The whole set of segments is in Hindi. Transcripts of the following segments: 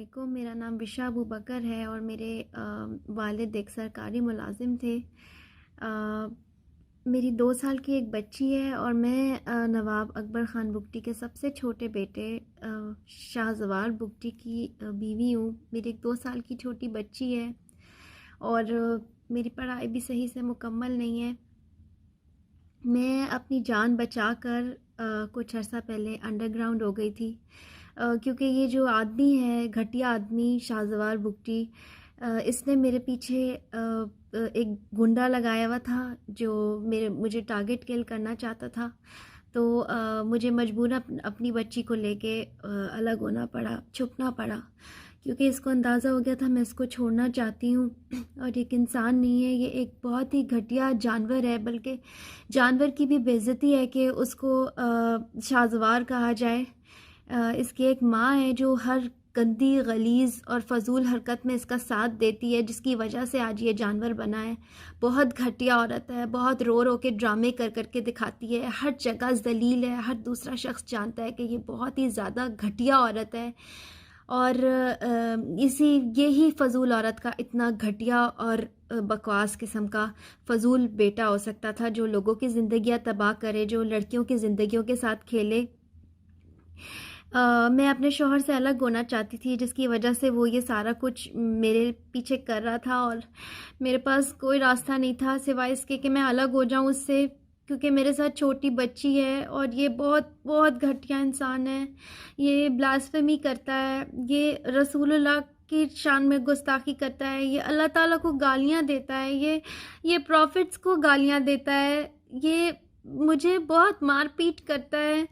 अस्सलामुअलैकुम। मेरा नाम विशा अबू बकर है और मेरे वालिद एक सरकारी मुलाजिम थे। मेरी 2 साल की एक बच्ची है और मैं नवाब अकबर ख़ान बुगटी के सबसे छोटे बेटे शाह ज़वार बुगटी की बीवी हूँ। मेरी एक 2 साल की छोटी बच्ची है और मेरी पढ़ाई भी सही से मुकम्मल नहीं है। मैं अपनी जान बचाकर कुछ अर्सा पहले अंडरग्राउंड हो गई थी, क्योंकि ये जो आदमी है, घटिया आदमी शाहजवार बुगटी, इसने मेरे पीछे एक गुंडा लगाया हुआ था जो मुझे टारगेट किल करना चाहता था। तो मुझे मजबूरन अपनी बच्ची को लेके अलग होना पड़ा, छुपना पड़ा, क्योंकि इसको अंदाज़ा हो गया था मैं इसको छोड़ना चाहती हूँ। और एक इंसान नहीं है, ये एक बहुत ही घटिया जानवर है, बल्कि जानवर की भी बेइज्जती है कि उसको शाहजवार कहा जाए। इसकी एक माँ है जो हर गंदी, गलीज़ और फजूल हरकत में इसका साथ देती है, जिसकी वजह से आज ये जानवर बना है। बहुत घटिया औरत है, बहुत रो रो के ड्रामे कर कर के दिखाती है, हर जगह ज़लील है, हर दूसरा शख्स जानता है कि ये बहुत ही ज़्यादा घटिया औरत है। और यही फ़जूल औरत का इतना घटिया और बकवास किस्म का फ़जूल बेटा हो सकता था, जो लोगों की ज़िंदगियां तबाह करे, जो लड़कियों की ज़िंदगियों के साथ खेले। मैं अपने शौहर से अलग होना चाहती थी, जिसकी वजह से वो ये सारा कुछ मेरे पीछे कर रहा था और मेरे पास कोई रास्ता नहीं था सिवाय इसके कि मैं अलग हो जाऊं उससे, क्योंकि मेरे साथ छोटी बच्ची है और ये बहुत बहुत घटिया इंसान है। ये ब्लास्फेमी करता है, ये रसूलुल्लाह की शान में गुस्ताखी करता है, ये अल्लाह ताला को गालियां देता है, ये प्रॉफिट्स को गालियां देता है, ये मुझे बहुत मारपीट करता है।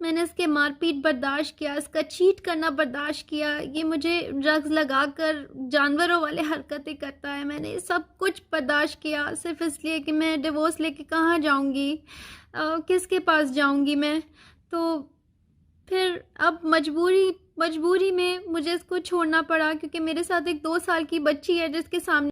मैंने इसके मारपीट बर्दाश्त किया, इसका चीट करना बर्दाश्त किया, ये मुझे ड्रग्स लगाकर जानवरों वाले हरकतें करता है। मैंने ये सब कुछ बर्दाश्त किया सिर्फ इसलिए कि मैं डिवोर्स लेके कहाँ जाऊँगी, किसके पास जाऊँगी मैं। तो फिर अब मजबूरी में मुझे इसको छोड़ना पड़ा, क्योंकि मेरे साथ एक 2 साल की बच्ची है जिसके सामने